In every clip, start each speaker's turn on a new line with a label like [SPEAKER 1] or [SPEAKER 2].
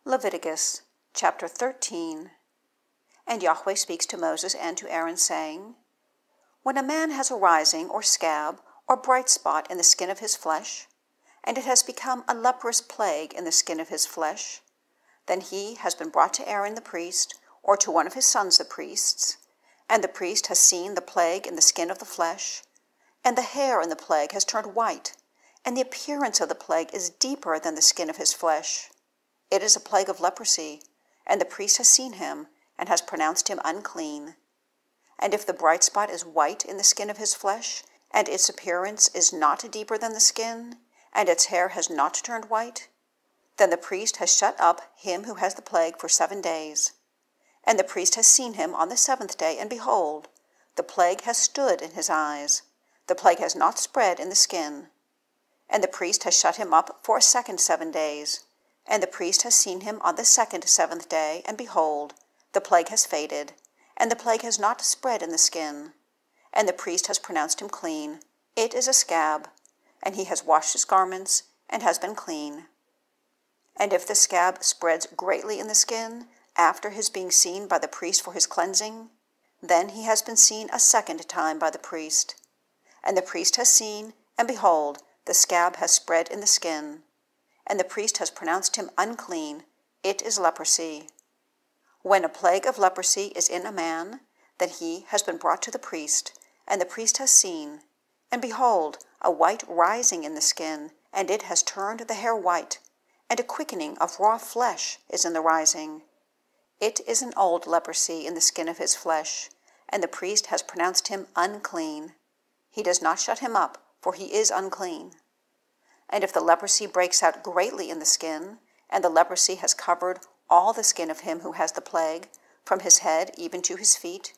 [SPEAKER 1] Leviticus chapter 13. And Yahweh speaks to Moses and to Aaron, saying, When a man has a rising or scab or bright spot in the skin of his flesh, and it has become a leprous plague in the skin of his flesh, then he has been brought to Aaron the priest, or to one of his sons the priests, and the priest has seen the plague in the skin of the flesh, and the hair in the plague has turned white, and the appearance of the plague is deeper than the skin of his flesh. It is a plague of leprosy, and the priest has seen him, and has pronounced him unclean. And if the bright spot is white in the skin of his flesh, and its appearance is not deeper than the skin, and its hair has not turned white, then the priest has shut up him who has the plague for 7 days. And the priest has seen him on the 7th day, and behold, the plague has stood in his eyes. The plague has not spread in the skin. And the priest has shut him up for a second 7 days. And the priest has seen him on the second 7th day, and behold, the plague has faded, and the plague has not spread in the skin. And the priest has pronounced him clean. It is a scab, and he has washed his garments, and has been clean. And if the scab spreads greatly in the skin, after his being seen by the priest for his cleansing, then he has been seen a second time by the priest. And the priest has seen, and behold, the scab has spread in the skin. And the priest has pronounced him unclean. It is leprosy. When a plague of leprosy is in a man, then he has been brought to the priest, and the priest has seen, and behold, a white rising in the skin, and it has turned the hair white, and a quickening of raw flesh is in the rising. It is an old leprosy in the skin of his flesh, and the priest has pronounced him unclean. He does not shut him up, for he is unclean. And if the leprosy breaks out greatly in the skin, and the leprosy has covered all the skin of him who has the plague, from his head even to his feet,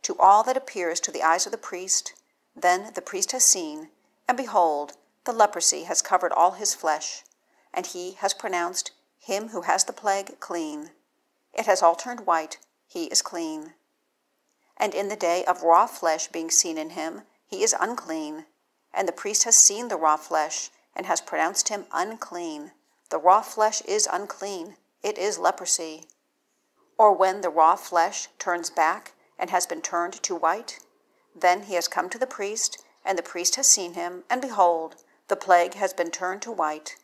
[SPEAKER 1] to all that appears to the eyes of the priest, then the priest has seen, and behold, the leprosy has covered all his flesh, and he has pronounced him who has the plague clean. It has all turned white, he is clean. And in the day of raw flesh being seen in him, he is unclean, and the priest has seen the raw flesh, and has pronounced him unclean. The raw flesh is unclean. It is leprosy. Or when the raw flesh turns back and has been turned to white, then he has come to the priest, and the priest has seen him, and behold, the plague has been turned to white,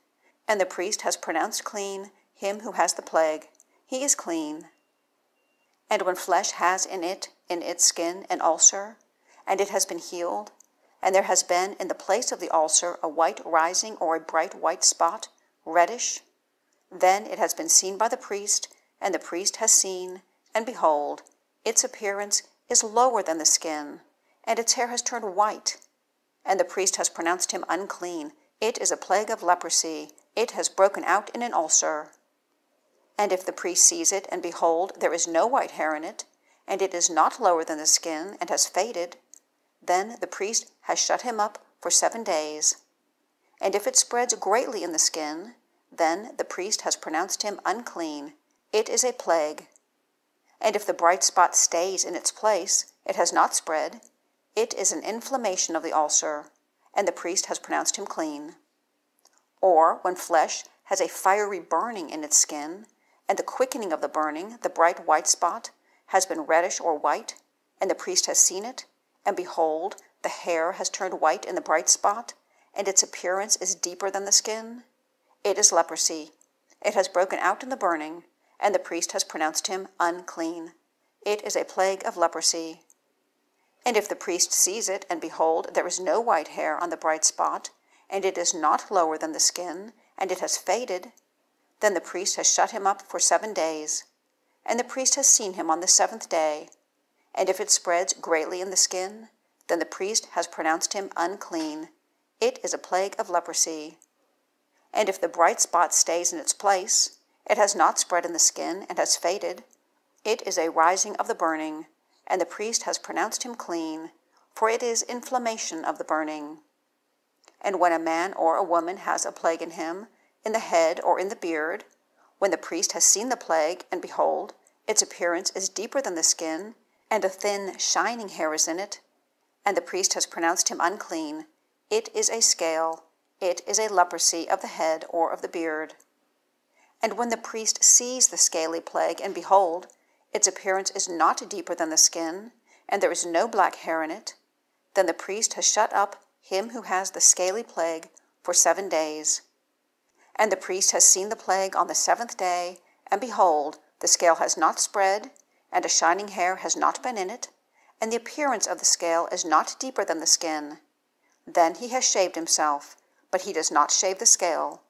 [SPEAKER 1] and the priest has pronounced clean him who has the plague. He is clean. And when flesh has in its skin, an ulcer, and it has been healed, and there has been in the place of the ulcer a white rising or a bright white spot, reddish, then it has been seen by the priest, and the priest has seen, and behold, its appearance is lower than the skin, and its hair has turned white. And the priest has pronounced him unclean. It is a plague of leprosy. It has broken out in an ulcer. And if the priest sees it, and behold, there is no white hair in it, and it is not lower than the skin, and has faded, then the priest has shut him up for 7 days. And if it spreads greatly in the skin, then the priest has pronounced him unclean. It is a plague. And if the bright spot stays in its place, it has not spread. It is an inflammation of the ulcer, and the priest has pronounced him clean. Or when flesh has a fiery burning in its skin, and the quickening of the burning, the bright white spot, has been reddish or white, and the priest has seen it, and behold, the hair has turned white in the bright spot, and its appearance is deeper than the skin, it is leprosy. It has broken out in the burning, and the priest has pronounced him unclean. It is a plague of leprosy. And if the priest sees it, and behold, there is no white hair on the bright spot, and it is not lower than the skin, and it has faded, then the priest has shut him up for 7 days. And the priest has seen him on the 7th day. And if it spreads greatly in the skin, then the priest has pronounced him unclean. It is a plague of leprosy. And if the bright spot stays in its place, it has not spread in the skin, and has faded, it is a rising of the burning, and the priest has pronounced him clean, for it is inflammation of the burning. And when a man or a woman has a plague in him, in the head or in the beard, when the priest has seen the plague, and behold, its appearance is deeper than the skin, and a thin shining hair is in it, and the priest has pronounced him unclean, it is a scale, it is a leprosy of the head or of the beard. And when the priest sees the scaly plague, and behold, its appearance is not deeper than the skin, and there is no black hair in it, then the priest has shut up him who has the scaly plague for 7 days. And the priest has seen the plague on the 7th day, and behold, the scale has not spread, and a shining hair has not been in it, and the appearance of the scale is not deeper than the skin. Then he has shaved himself, but he does not shave the scale.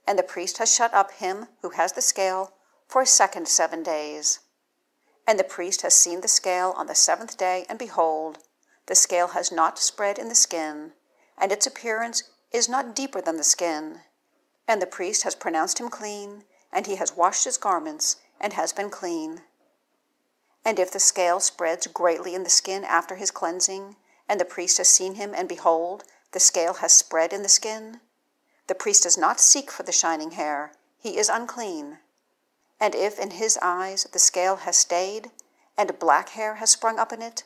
[SPEAKER 1] And the priest has shut up him who has the scale for a second 7 days. And the priest has seen the scale on the 7th day, and behold, the scale has not spread in the skin, and its appearance is not deeper than the skin. And the priest has pronounced him clean, and he has washed his garments, and has been clean. And if the scale spreads greatly in the skin after his cleansing, and the priest has seen him, and behold, the scale has spread in the skin, the priest does not seek for the shining hair, he is unclean. And if in his eyes the scale has stayed, and black hair has sprung up in it,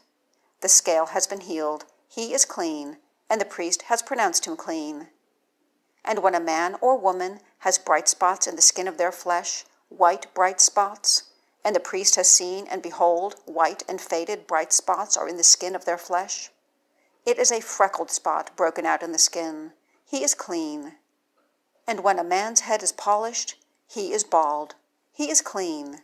[SPEAKER 1] the scale has been healed, he is clean, and the priest has pronounced him clean. And when a man or woman has bright spots in the skin of their flesh, white bright spots, and the priest has seen, and behold, white and faded bright spots are in the skin of their flesh, it is a freckled spot broken out in the skin, he is clean. And when a man's head is polished, he is bald, he is clean.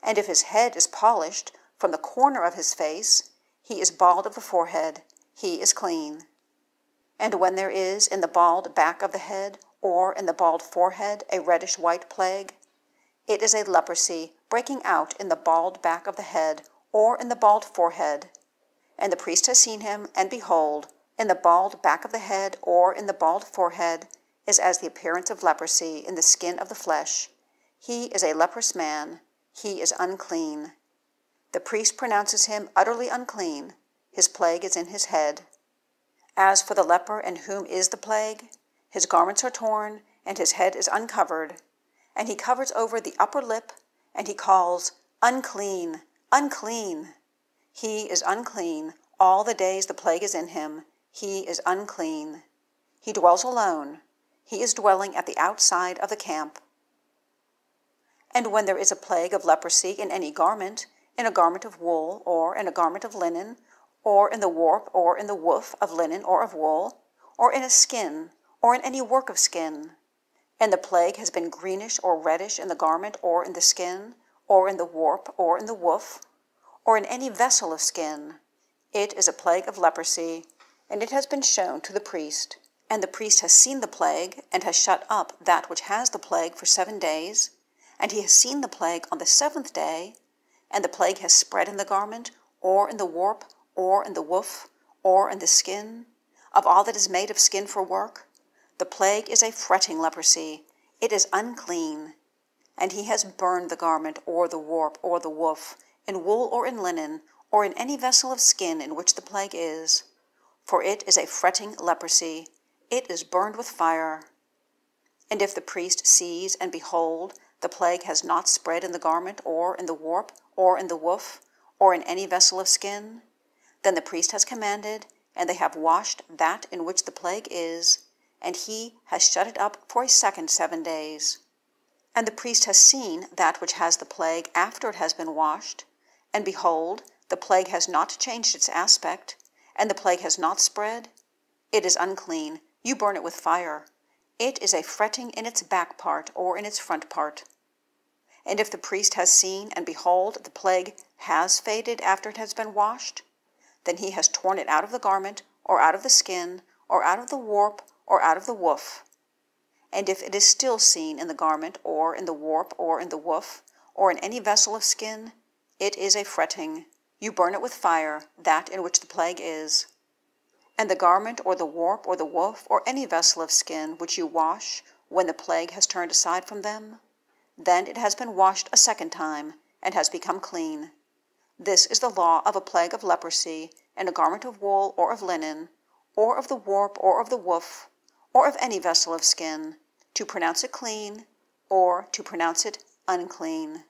[SPEAKER 1] And if his head is polished from the corner of his face, he is bald of the forehead, he is clean. And when there is in the bald back of the head, or in the bald forehead, a reddish white plague, it is a leprosy breaking out in the bald back of the head, or in the bald forehead. And the priest has seen him, and behold, in the bald back of the head, or in the bald forehead, is as the appearance of leprosy in the skin of the flesh. He is a leprous man, he is unclean. The priest pronounces him utterly unclean, his plague is in his head. As for the leper in whom is the plague, his garments are torn, and his head is uncovered, and he covers over the upper lip, and he calls, Unclean, unclean. He is unclean all the days the plague is in him, he is unclean. He dwells alone, he is dwelling at the outside of the camp. And when there is a plague of leprosy in any garment, in a garment of wool, or in a garment of linen, or in the warp or in the woof of linen or of wool, or in a skin, or in any work of skin, and the plague has been greenish or reddish in the garment or in the skin, or in the warp or in the woof, or in any vessel of skin, it is a plague of leprosy, and it has been shown to the priest. And the priest has seen the plague, and has shut up that which has the plague for 7 days, and he has seen the plague on the 7th day, and the plague has spread in the garment, or in the warp, or in the woof, or in the skin, of all that is made of skin for work. The plague is a fretting leprosy, it is unclean. And he has burned the garment, or the warp, or the woof, in wool or in linen, or in any vessel of skin in which the plague is. For it is a fretting leprosy, it is burned with fire. And if the priest sees, and behold, the plague has not spread in the garment, or in the warp, or in the woof, or in any vessel of skin, then the priest has commanded, and they have washed that in which the plague is, and he has shut it up for a second 7 days. And the priest has seen that which has the plague after it has been washed, and behold, the plague has not changed its aspect, and the plague has not spread. It is unclean, you burn it with fire. It is a fretting in its back part or in its front part. And if the priest has seen, and behold, the plague has faded after it has been washed, then he has torn it out of the garment, or out of the skin, or out of the warp, or out of the woof. And if it is still seen in the garment, or in the warp, or in the woof, or in any vessel of skin, it is a fretting. You burn it with fire, that in which the plague is. And the garment, or the warp, or the woof, or any vessel of skin which you wash, when the plague has turned aside from them, then it has been washed a second time, and has become clean. This is the law of a plague of leprosy, in a garment of wool or of linen, or of the warp or of the woof, or of any vessel of skin, to pronounce it clean, or to pronounce it unclean.